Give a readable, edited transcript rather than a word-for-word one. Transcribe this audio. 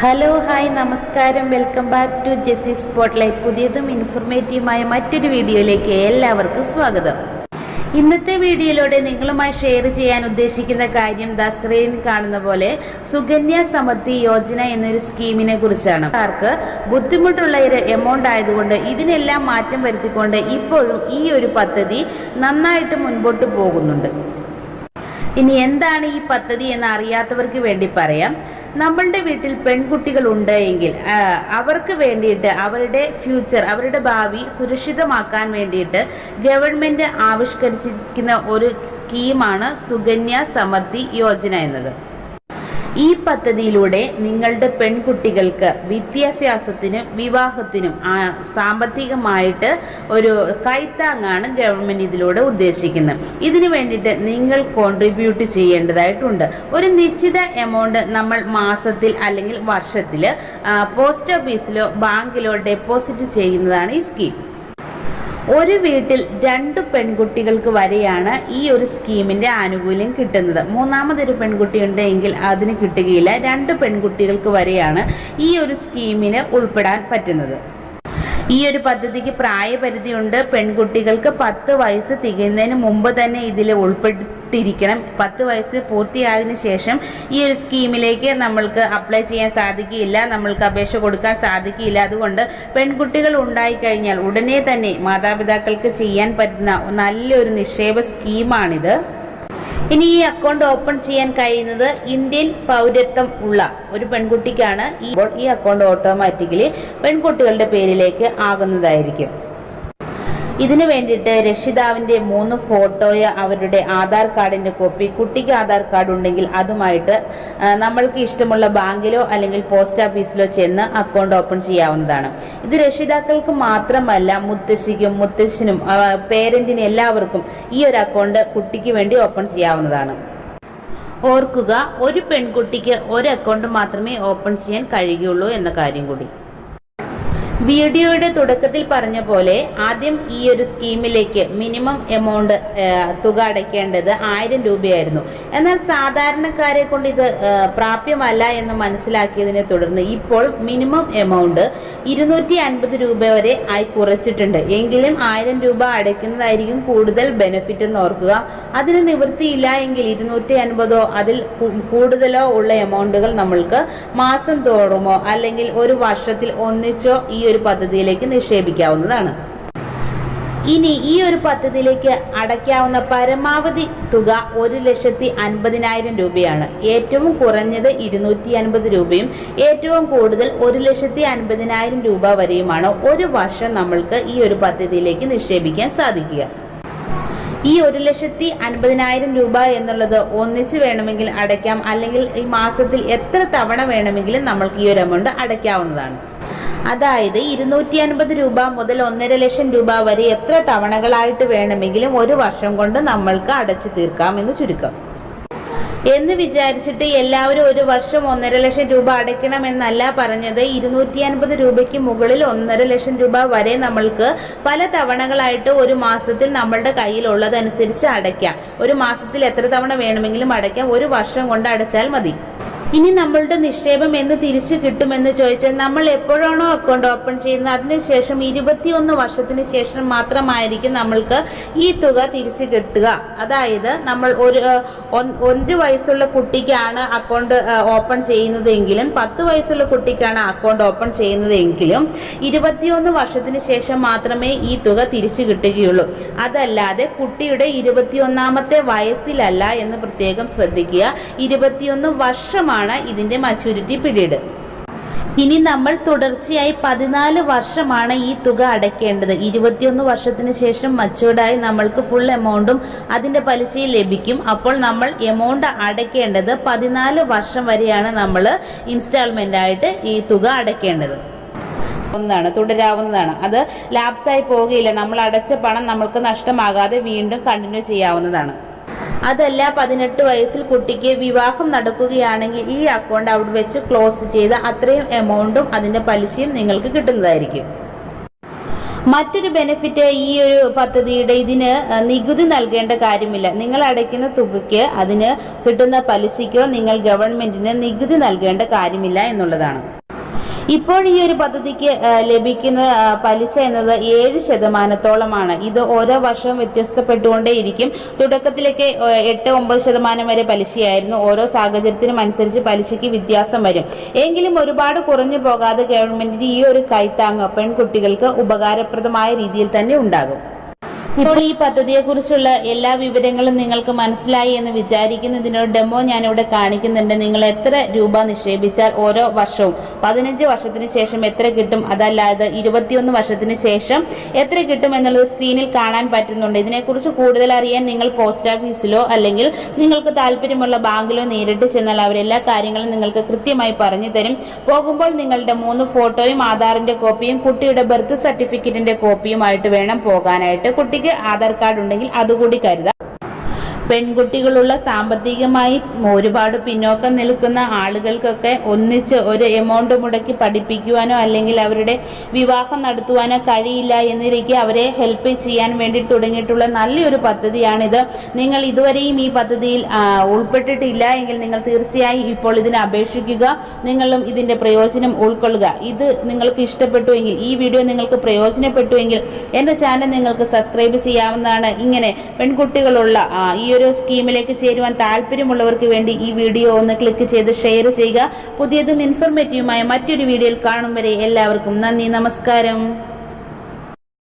Hello hi നമസ്കാരം, welcome back to Jessy spotlight. പുതിയതും ഇൻഫോർമേറ്റീവുമായ മറ്റൊരു വീഡിയോയിലേക്ക് എല്ലാവർക്കും സ്വാഗതം. ഇന്നത്തെ വീഡിയോയിലൂടെ നിങ്ങളുമായി ഷെയർ ചെയ്യാൻ ഉദ്ദേശിക്കുന്ന കാര്യം സ്ക്രീനിൽ കാണുന്ന പോലെ സുകന്യ സമൃദ്ധി യോജന എന്നൊരു സ്കീമിനെ കുറിച്ചാണ്. ആർക്ക് ബുദ്ധിമുട്ടുള്ള ഒരു എമൗണ്ട് ആയതുകൊണ്ട് ഇതിനെല്ലാം മാറ്റം വരുത്തിക്കൊണ്ട് ഇപ്പോഴും ഈ ഒരു പദ്ധതി നന്നായിട്ട് മുൻപോട്ട് പോകുന്നുണ്ട്. ഇനി എന്താണ് ഈ പദ്ധതി എന്ന് അറിയാത്തവർക്ക് വേണ്ടി പറയാം. നമ്മളുടെ വീട്ടിൽ പെൺകുട്ടികൾ ഉണ്ട് എങ്കിൽ അവർക്ക് വേണ്ടിയിട്ട് അവരുടെ ഫ്യൂച്ചർ, അവരുടെ ഭാവി സുരക്ഷിതമാക്കാൻ വേണ്ടിയിട്ട് ഗവൺമെൻറ് ആവിഷ്കരിച്ചിരിക്കുന്ന ഒരു സ്കീമാണ് സുകന്യ സമൃദ്ധി യോജന എന്നത്. ഈ പദ്ധതിയിലൂടെ നിങ്ങളുടെ പെൺകുട്ടികൾക്ക് വിദ്യാഭ്യാസത്തിനും വിവാഹത്തിനും സാമ്പത്തികമായിട്ട് ഒരു കൈത്താങ്ങാണ് ഗവൺമെൻറ് ഇതിലൂടെ ഉദ്ദേശിക്കുന്നത്. ഇതിനു വേണ്ടിയിട്ട് നിങ്ങൾ കോൺട്രിബ്യൂട്ട് ചെയ്യേണ്ടതായിട്ടുണ്ട്. ഒരു നിശ്ചിത എമൗണ്ട് നമ്മൾ മാസത്തിൽ അല്ലെങ്കിൽ വർഷത്തിൽ പോസ്റ്റ് ഓഫീസിലോ ബാങ്കിലോ ഡെപ്പോസിറ്റ് ചെയ്യുന്നതാണ് ഈ സ്കീം. ഒരു വീട്ടിൽ 2 പെൺകുട്ടികൾക്ക് വരെയാണ് ഈ ഒരു സ്കീമിന്റെ ആനുകൂല്യം കിട്ടുന്നത്. മൂന്നാമതൊരു പെൺകുട്ടി ഉണ്ടെങ്കിൽ അതിന് കിട്ടുകയില്ല. 2 പെൺകുട്ടികൾക്ക് വരെയാണ് ഈ ഒരു സ്കീമിന് ഉൾപ്പെടാൻ പറ്റുന്നത്. ഈ ഒരു പദ്ധതിക്ക് പ്രായപരിധിയുണ്ട്. പെൺകുട്ടികൾക്ക് 10 വയസ്സ് തികയുന്നതിന് മുമ്പ് തന്നെ ഇതിൽ ഉൾപ്പെട്ടിരിക്കണം. 10 വയസ്സ് പൂർത്തിയായതിനു ശേഷം ഈ ഒരു സ്കീമിലേക്ക് നമ്മൾക്ക് അപ്ലൈ ചെയ്യാൻ സാധിക്കില്ല, നമ്മൾക്ക് അപേക്ഷ കൊടുക്കാൻ സാധിക്കില്ല. അതുകൊണ്ട് പെൺകുട്ടികൾ ഉണ്ടായിക്കഴിഞ്ഞാൽ ഉടനെ തന്നെ മാതാപിതാക്കൾക്ക് ചെയ്യാൻ പറ്റുന്ന നല്ലൊരു നിക്ഷേപ സ്കീമാണിത്. ഇനി ഈ അക്കൗണ്ട് ഓപ്പൺ ചെയ്യാൻ കഴിയുന്നത് ഇന്ത്യൻ പൗരത്വം ഉള്ള ഒരു പെൺകുട്ടിക്കാണ്. ഈ അക്കൗണ്ട് ഓട്ടോമാറ്റിക്കലി പെൺകുട്ടികളുടെ പേരിലേക്ക് ആകുന്നതായിരിക്കും. ഇതിനു വേണ്ടിയിട്ട് രക്ഷിതാവിൻ്റെ 3 ഫോട്ടോയോ അവരുടെ ആധാർ കാർഡിൻ്റെ കോപ്പി, കുട്ടിക്ക് ആധാർ കാർഡ് ഉണ്ടെങ്കിൽ അതുമായിട്ട് നമ്മൾക്ക് ഇഷ്ടമുള്ള ബാങ്കിലോ അല്ലെങ്കിൽ പോസ്റ്റ് ഓഫീസിലോ ചെന്ന് അക്കൗണ്ട് ഓപ്പൺ ചെയ്യാവുന്നതാണ്. ഇത് രക്ഷിതാക്കൾക്ക് മാത്രമല്ല, മുത്തശ്ശിക്കും മുത്തശ്ശനും പേരൻറ്റിനും എല്ലാവർക്കും ഈ ഒരു അക്കൗണ്ട് കുട്ടിക്ക് വേണ്ടി ഓപ്പൺ ചെയ്യാവുന്നതാണ്. ഓർക്കുക, ഒരു പെൺകുട്ടിക്ക് ഒരു അക്കൗണ്ട് മാത്രമേ ഓപ്പൺ ചെയ്യാൻ കഴിയുകയുള്ളൂ എന്ന കാര്യം കൂടി. വീഡിയോയുടെ തുടക്കത്തിൽ പറഞ്ഞ പോലെ ആദ്യം ഈ ഒരു സ്കീമിലേക്ക് മിനിമം എമൗണ്ട് തുക അടയ്ക്കേണ്ടത് 1000 രൂപയായിരുന്നു. എന്നാൽ സാധാരണക്കാരെ കൊണ്ട് ഇത് പ്രാപ്യമല്ല എന്ന് മനസ്സിലാക്കിയതിനെ തുടർന്ന് ഇപ്പോൾ മിനിമം എമൗണ്ട് 250 രൂപ വരെ ആയി കുറച്ചിട്ടുണ്ട്. എങ്കിലും 1000 രൂപ അടയ്ക്കുന്നതായിരിക്കും കൂടുതൽ ബെനിഫിറ്റ് എന്ന് ഓർക്കുക. അതിന് നിവൃത്തിയില്ല എങ്കിൽ 250 അതിൽ കൂടുതലോ ഉള്ള എമൗണ്ടുകൾ നമ്മൾക്ക് മാസം തോറുമോ അല്ലെങ്കിൽ ഒരു വർഷത്തിൽ ഒന്നിച്ചോ ഈ ഒരു പദ്ധതിയിലേക്ക് നിക്ഷേപിക്കാവുന്നതാണ്. ഇനി ഈ ഒരു പദ്ധതിയിലേക്ക് അടയ്ക്കാവുന്ന പരമാവധി തുക 1,50,000 രൂപയാണ്. ഏറ്റവും കുറഞ്ഞത് 250 രൂപയും ഏറ്റവും കൂടുതൽ 1,50,000 രൂപ വരെയുമാണ് ഒരു വർഷം നമ്മൾക്ക് ഈ ഒരു പദ്ധതിയിലേക്ക് നിക്ഷേപിക്കാൻ സാധിക്കുക. ഈ 1,50,000 രൂപ എന്നുള്ളത് ഒന്നിച്ച് വേണമെങ്കിൽ അടയ്ക്കാം, അല്ലെങ്കിൽ ഈ മാസത്തിൽ എത്ര തവണ വേണമെങ്കിലും നമ്മൾക്ക് ഈ ഒരു എമൗണ്ട് അടയ്ക്കാവുന്നതാണ്. അതായത് 250 രൂപ മുതൽ 1.5 ലക്ഷം രൂപ വരെ എത്ര തവണകളായിട്ട് വേണമെങ്കിലും ഒരു വർഷം കൊണ്ട് നമ്മൾക്ക് അടച്ചു തീർക്കാം എന്ന് ചുരുക്കം. എന്ന് വിചാരിച്ചിട്ട് എല്ലാവരും ഒരു വർഷം 1.5 ലക്ഷം രൂപ അടയ്ക്കണമെന്നല്ല പറഞ്ഞത്. 250 രൂപയ്ക്ക് മുകളിൽ 1.5 ലക്ഷം രൂപ വരെ നമ്മൾക്ക് പല തവണകളായിട്ട് ഒരു മാസത്തിൽ നമ്മളുടെ കയ്യിലുള്ളതനുസരിച്ച് അടയ്ക്കാം. ഒരു മാസത്തിൽ എത്ര തവണ വേണമെങ്കിലും അടയ്ക്കാം. ഒരു വർഷം കൊണ്ട് അടച്ചാൽ മതി. ഇനി നമ്മളുടെ നിക്ഷേപം എന്ന് തിരിച്ചു കിട്ടുമെന്ന് ചോദിച്ചാൽ, നമ്മൾ എപ്പോഴാണോ അക്കൗണ്ട് ഓപ്പൺ ചെയ്യുന്നത് അതിനുശേഷം 21 വർഷത്തിന് ശേഷം മാത്രമായിരിക്കും നമ്മൾക്ക് ഈ തുക തിരിച്ചു കിട്ടുക. അതായത് നമ്മൾ ഒരു വയസ്സുള്ള കുട്ടിക്കാണ് അക്കൗണ്ട് ഓപ്പൺ ചെയ്യുന്നതെങ്കിലും 10 വയസ്സുള്ള കുട്ടിക്കാണ് അക്കൗണ്ട് ഓപ്പൺ ചെയ്യുന്നതെങ്കിലും 21 വർഷത്തിന് ശേഷം മാത്രമേ ഈ തുക തിരിച്ചു കിട്ടുകയുള്ളൂ. അതല്ലാതെ കുട്ടിയുടെ 21ാമത്തെ വയസ്സിലല്ല എന്ന് പ്രത്യേകം ശ്രദ്ധിക്കുക. 21 വർഷമാണ് ഇതിന്റെ മച്യൂരിറ്റി പീരീഡ്. ഇനി നമ്മൾ തുടർച്ചയായി 14 വർഷമാണ് ഈ തുക അടയ്ക്കേണ്ടത്. 21 വർഷത്തിന് ശേഷം മച്യൂർഡായി നമ്മൾക്ക് ഫുൾ എമൗണ്ടും അതിന്റെ പലിശയും ലഭിക്കും. അപ്പോൾ നമ്മൾ എമൗണ്ട് അടയ്ക്കേണ്ടത് 14 വർഷം വരെയാണ് നമ്മൾ ഇൻസ്റ്റാൾമെന്റ് ആയിട്ട് ഈ തുക അടയ്ക്കേണ്ടത്. തുടരാവുന്നതാണ്. അത് ലാപ്സായി പോവുകയില്ല. നമ്മൾ അടച്ച പണം നമ്മൾക്ക് നഷ്ടമാകാതെ വീണ്ടും കണ്ടിന്യൂ ചെയ്യാവുന്നതാണ്. അതല്ല, 18 വയസ്സിൽ കുട്ടിക്ക് വിവാഹം നടക്കുകയാണെങ്കിൽ ഈ അക്കൗണ്ട് അവിടെ വെച്ച് ക്ലോസ് ചെയ്ത് അത്രയും എമൗണ്ടും അതിന്റെ പലിശയും നിങ്ങൾക്ക് കിട്ടുന്നതായിരിക്കും. മറ്റൊരു ബെനിഫിറ്റ് ഈ ഒരു പദ്ധതിയുടെ, ഇതിന് നികുതി നൽകേണ്ട കാര്യമില്ല. നിങ്ങൾ അടയ്ക്കുന്ന തുകയ്ക്ക് അതിന് കിട്ടുന്ന പലിശയ്ക്കോ നിങ്ങൾ ഗവൺമെന്റിന് നികുതി നൽകേണ്ട കാര്യമില്ല എന്നുള്ളതാണ്. ഇപ്പോൾ ഈ ഒരു പദ്ധതിക്ക് ലഭിക്കുന്ന പലിശ എന്നത് 7%. ഇത് ഓരോ വർഷവും വ്യത്യസ്തപ്പെട്ടുകൊണ്ടേയിരിക്കും. തുടക്കത്തിലേക്ക് 8-9% വരെ പലിശയായിരുന്നു. ഓരോ സാഹചര്യത്തിനും അനുസരിച്ച് പലിശയ്ക്ക് വ്യത്യാസം വരും. എങ്കിലും ഒരുപാട് കുറഞ്ഞു പോകാതെ ഗവൺമെന്റിന് ഈ ഒരു കൈത്താങ്ങ് പെൺകുട്ടികൾക്ക് ഉപകാരപ്രദമായ രീതിയിൽ തന്നെ ഉണ്ടാകും. ഇപ്പോൾ ഈ പദ്ധതിയെക്കുറിച്ചുള്ള എല്ലാ വിവരങ്ങളും നിങ്ങൾക്ക് മനസ്സിലായി എന്ന് വിചാരിക്കുന്നു. ഇതിനൊരു ഡെമോ ഞാനിവിടെ കാണിക്കുന്നുണ്ട്. നിങ്ങൾ എത്ര രൂപ നിക്ഷേപിച്ചാൽ ഓരോ വർഷവും 15 വർഷത്തിന് ശേഷം എത്ര കിട്ടും, അതല്ലാതെ 21 വർഷത്തിന് ശേഷം എത്ര കിട്ടും എന്നുള്ളത് സ്ക്രീനിൽ കാണാൻ പറ്റുന്നുണ്ട്. ഇതിനെക്കുറിച്ച് കൂടുതൽ അറിയാൻ നിങ്ങൾ പോസ്റ്റ് ഓഫീസിലോ അല്ലെങ്കിൽ നിങ്ങൾക്ക് താല്പര്യമുള്ള ബാങ്കിലോ നേരിട്ട് ചെന്നാൽ അവരെല്ലാ കാര്യങ്ങളും നിങ്ങൾക്ക് കൃത്യമായി പറഞ്ഞു തരും. പോകുമ്പോൾ നിങ്ങളുടെ 3 ഫോട്ടോയും ആധാറിന്റെ കോപ്പിയും കുട്ടിയുടെ ബർത്ത് സർട്ടിഫിക്കറ്റിന്റെ കോപ്പിയുമായിട്ട് വേണം പോകാനായിട്ട്. കുട്ടിക്ക് ആധാർ കാർഡ് ഉണ്ടെങ്കിൽ അതുകൂടി കരുതാം. പെൺകുട്ടികളുള്ള സാമ്പത്തികമായി ഒരുപാട് പിന്നോക്കം നിൽക്കുന്ന ആളുകൾക്കൊക്കെ ഒന്നിച്ച് ഒരു എമൗണ്ട് മുടക്കി പഠിപ്പിക്കുവാനോ അല്ലെങ്കിൽ അവരുടെ വിവാഹം നടത്തുവാനോ കഴിയില്ല എന്നിരിക്കെ അവരെ ഹെൽപ്പ് ചെയ്യാൻ വേണ്ടി തുടങ്ങിയിട്ടുള്ള നല്ലൊരു പദ്ധതിയാണിത്. നിങ്ങൾ ഇതുവരെയും ഈ പദ്ധതിയിൽ ഉൾപ്പെട്ടിട്ടില്ല എങ്കിൽ നിങ്ങൾ തീർച്ചയായും ഇപ്പോൾ ഇതിന് അപേക്ഷിക്കുക. നിങ്ങളും ഇതിൻ്റെ പ്രയോജനം ഉൾക്കൊള്ളുക. ഇത് നിങ്ങൾക്ക് ഇഷ്ടപ്പെട്ടുവെങ്കിൽ, ഈ വീഡിയോ നിങ്ങൾക്ക് പ്രയോജനപ്പെട്ടുവെങ്കിൽ എൻ്റെ ചാനൽ നിങ്ങൾക്ക് സബ്സ്ക്രൈബ് ചെയ്യാവുന്നതാണ്. ഇങ്ങനെ പെൺകുട്ടികളുള്ള ഈ ഒരു സ്കീമിലേക്ക് ചേരുവാൻ താല്പര്യമുള്ളവർക്ക് വേണ്ടി ഈ വീഡിയോ ഒന്ന് ക്ലിക്ക് ചെയ്ത് ഷെയർ ചെയ്യുക. പുതിയതും ഇൻഫോർമേറ്റീവുമായ മറ്റൊരു വീഡിയോയിൽ കാണും വരെ എല്ലാവർക്കും നന്ദി, നമസ്കാരം.